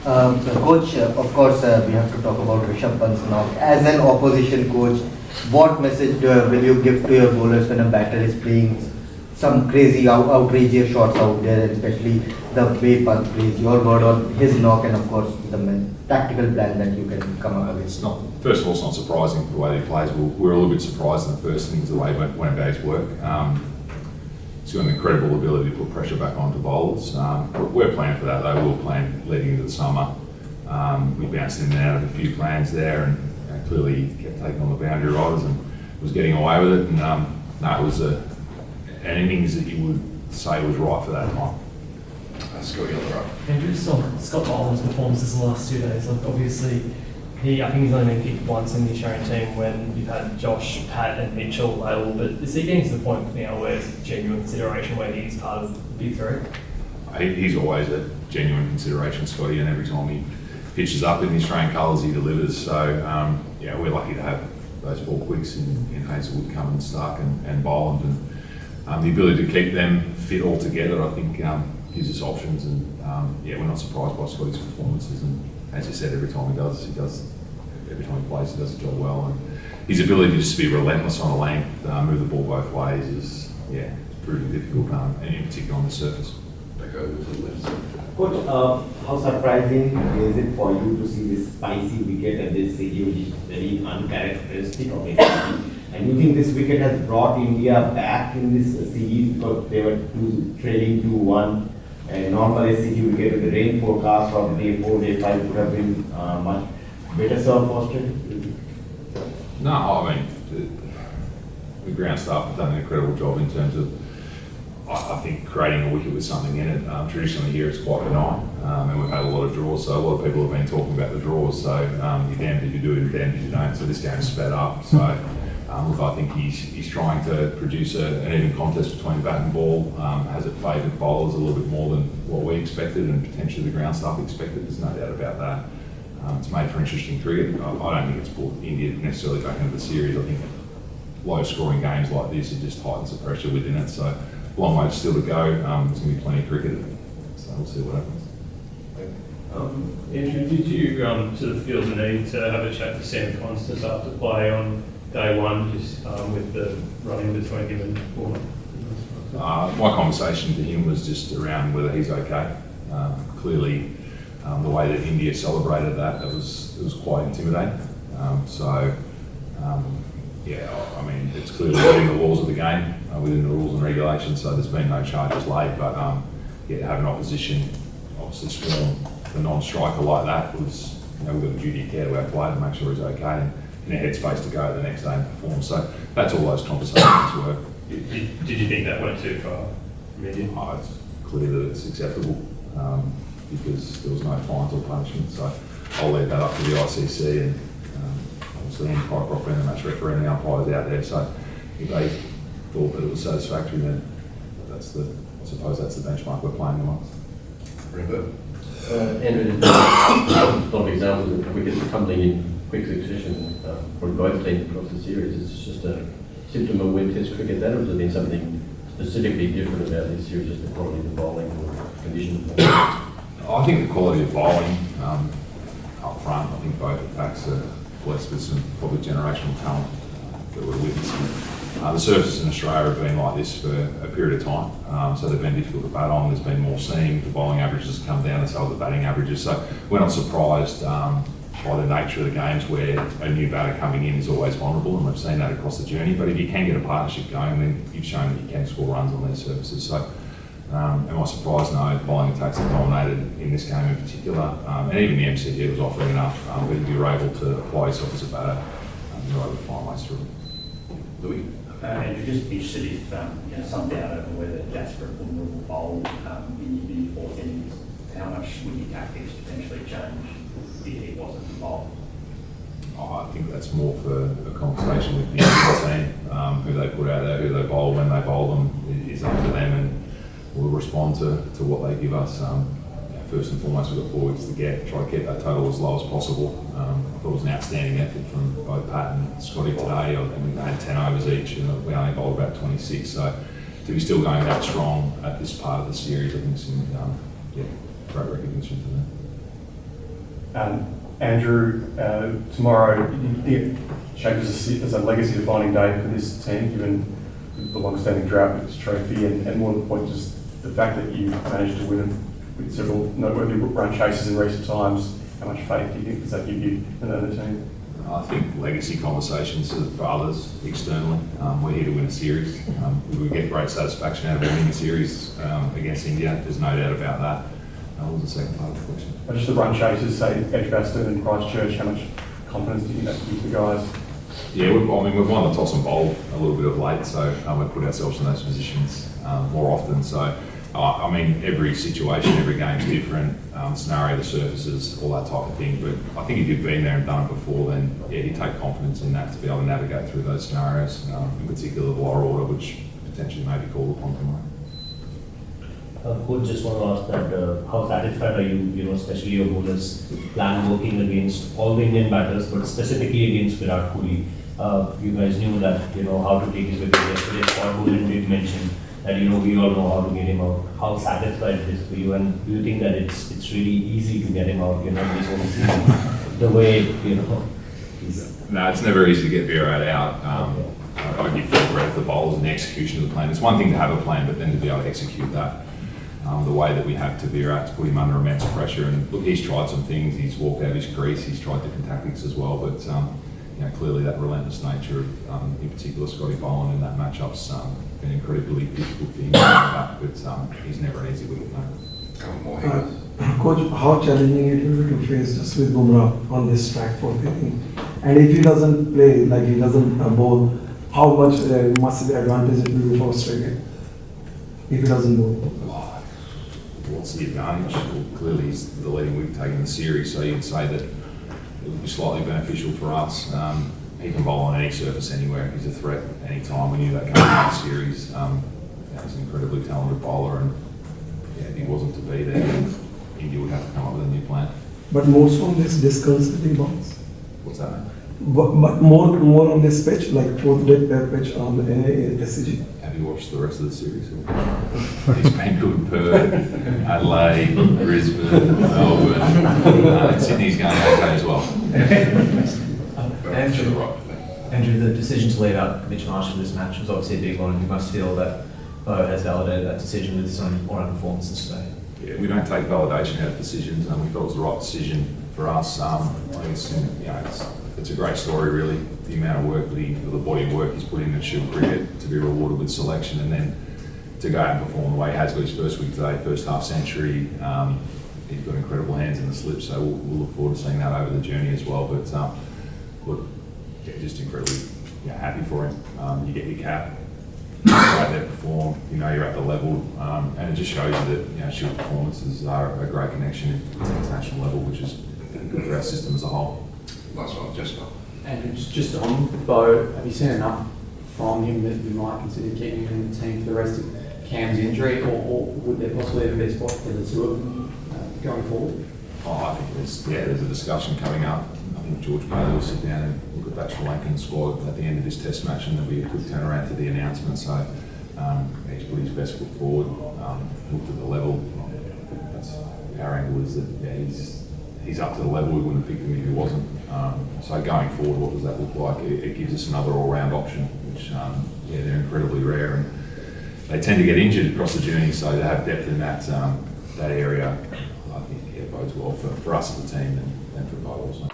Coach, of course, we have to talk about Rishabh Pant's knock. As an opposition coach, what message will you give to your bowlers when a batter is playing some crazy, outrageous shots out there, and especially the way Pant plays? Your word on his knock, and of course the tactical plan that you can come up with. It's not. First of all, it's not surprising the way that he plays. We're a little bit surprised in the first innings the way he went about his work. He's got an incredible ability to put pressure back onto bowlers. We're planning for that though. We were planning leading into the summer. We bounced in and out of a few plans there, and clearly kept taking on the boundary riders and was getting away with it. And it was an innings that you would say was right for that time. Scotty on the right. Andrew, just on Scott Boland's performances in the last 2 days. Like obviously, I think he's only been picked once in the Australian team when you've had Josh, Pat, and Mitchell available. But is he getting to the point now where it's genuine consideration where he's part of the big three? He's always a genuine consideration, Scotty, and every time he pitches up in the Australian colours, he delivers. So we're lucky to have those 4 quicks in Hazelwood, Cummins, Stark, and Boland, and the ability to keep them fit all together, I think, gives us options. And we're not surprised by Scotty's performances. And as you said, every time he plays, he does the job well. And his ability just to be relentless on a length, move the ball both ways is proving difficult, and in particular on the surface. Coach, how surprising is it for you to see this spicy wicket at this huge, very uncharacteristic of it? And you think this wicket has brought India back in this series because they were trailing 2-1? And normally a city wicket with the rain forecast from day 4, day 5 would have been much better served for Australia? No, I mean, the ground staff have done an incredible job in terms of, I think, creating a wicket with something in it. Traditionally here it's quite benign, and we've had a lot of draws, so a lot of people have been talking about the draws, so you're damned if you do it and damned if you don't, so this game's sped up. So I think he's trying to produce an even contest between bat and ball. Has it favoured bowlers a little bit more than what we expected and potentially the ground staff expected? There's no doubt about that. It's made for interesting cricket. I don't think it's brought India necessarily back into the series. I think low scoring games like this, it just heightens the pressure within it. So long way still to go. There's going to be plenty of cricket, so we'll see what happens. Andrew, did you sort of feel the need to have a chat to Sam Konstas after play on day 1, just with the running between him and Bumrah? My conversation to him was just around whether he's okay. Clearly, the way that India celebrated that, it was quite intimidating. I mean, it's clearly within the laws of the game, within the rules and regulations, so there's been no charges laid, but to have an opposition obviously sworn a non-striker like that was, we've got a duty of care to our player to make sure he's okay and in a headspace to go the next day and perform. So that's all those conversations were. Did you think that went too far? It's clear that it's acceptable because there was no fines or punishment, so I'll leave that up to the ICC and obviously Andy Pycroft and the match referee and the umpires out there. So if they thought that it was satisfactory, then I suppose that's the benchmark we're playing amongst. Andrew, a lot of examples of wickets tumbling in quick succession for both teams across the series. It's just a symptom of when Test cricket that, or has there been something specifically different about this series, just the quality of the bowling or conditions? I think the quality of bowling up front, I think both attacks are blessed with some probably generational talent that we're witnessing. The surfaces in Australia have been like this for a period of time, so they've been difficult to bat on. There's been more seam, the bowling averages come down and so have the batting averages. So we're not surprised by the nature of the games where a new batter coming in is always vulnerable, and we've seen that across the journey. But if you can get a partnership going, then you've shown that you can score runs on these surfaces. So am I surprised? No, bowling attacks have dominated in this game in particular, and even the MCG was offering enough. But if you were able to apply yourself as a batter, you're able to find ways through it. Louis? Andrew, just interested if some doubt over whether Jasper and Bumrah will bowl in the 4th innings, how much would your tactics potentially change if he wasn't involved? I think that's more for a conversation with the team, who they put out there, who they bowl, when they bowl them is up to them, and we'll respond to what they give us. First and foremost, we've got 4 weeks to try to keep that total as low as possible. I thought it was an outstanding effort from both Pat and Scotty today. I think they had 10 overs each and we only bowled about 26. So to be still going that strong at this part of the series, I think is great recognition for them. Andrew, tomorrow it shapes as a legacy-defining day for this team, given the long-standing drought with this trophy, and more to the point, just the fact that you managed to win with several noteworthy run chases in recent times. How much faith do you think does that give you and the team? I think legacy conversations for others externally. We're here to win a series. We get great satisfaction out of winning a series against India. There's no doubt about that. What was the second part of the question? Just the run chases, say Edgbaston and Christchurch. How much confidence do you think that gives the guys? Yeah, we've won the toss and bowl a little bit of late, so we've put ourselves in those positions more often. So, every situation, every game's different, scenario, the surfaces, all that type of thing. But I think if you've been there and done it before, then yeah, you take confidence in that to be able to navigate through those scenarios, in particular the lower order, which potentially may be called upon tomorrow. Coach, just want to ask that how satisfied are you, especially your bowlers plan working against all the Indian batters, but specifically against Virat Kohli. You guys knew that, how to take his wicket yesterday. Scott Bowden did mention that, we all know how to get him out. How satisfied it is for you, and do you think that it's really easy to get him out, this whole season, the way, he's... No, it's never easy to get Virat out. I give full credit to the bowlers and the execution of the plan. It's one thing to have a plan, but then to be able to execute that the way that we have to Virat, to put him under immense pressure. And look, he's tried some things. He's walked out of his crease. He's tried different tactics as well. But clearly that relentless nature of, in particular, Scotty Boland in that matchup's been incredibly difficult for him. But he's never an easy wicket taker. Coach, how challenging it will be to face just with Bumrah on this track for the inning? And if he doesn't play, like he doesn't bowl, how much must the advantage it will be for Australia if he doesn't bowl? What's the advantage? Well, clearly he's the leading wicket taker in the series, so you'd say that it would be slightly beneficial for us. He can bowl on any surface anywhere. He's a threat any time. We knew that coming into the series. He's an incredibly talented bowler, and if he wasn't to be there, India would have to come up with a new plan. But most on this disconcerting balls. What's that mean? But more on this pitch, like fourth dead pitch on the SCG. Have you watched the rest of the series? He's been good in Perth, Adelaide, Brisbane, Melbourne. Sydney's going okay as well. Andrew, the decision to leave out Mitch Marsh for this match was obviously a big one, and you must feel that Bo has validated that decision with some all-round performances today. Yeah, we don't take validation out of decisions, and we felt it was the right decision for us. I think it's a great story, really. The amount of work the body of work he's put in Shield cricket to be rewarded with selection, and then to go out and perform the way he has. Got his first week today, first half century. He's got incredible hands in the slip, so we'll look forward to seeing that over the journey as well. But just incredibly happy for him. You get your cap, you go out there, perform. You're at the level, and it just shows you that Shield performances are a great connection at the international level, which is good for our system as a whole. Last one, Jessica. And just on Bo, have you seen enough from him that you might consider keeping him in the team for the rest of Cam's injury, or would there possibly ever be a spot for the two of them going forward? I think there's a discussion coming up. I think George Bailey will sit down and look at that Sri Lankan squad at the end of this test match, and there'll be a quick turnaround to the announcement. So he's put his best foot forward, looked at the level. That's our angle, is that he's up to the level. We wouldn't have picked him if he wasn't. So going forward, what does that look like? It gives us another all-round option, which they're incredibly rare, and they tend to get injured across the journey. So to have depth in that area, I think bodes well for us as a team and for Bo also.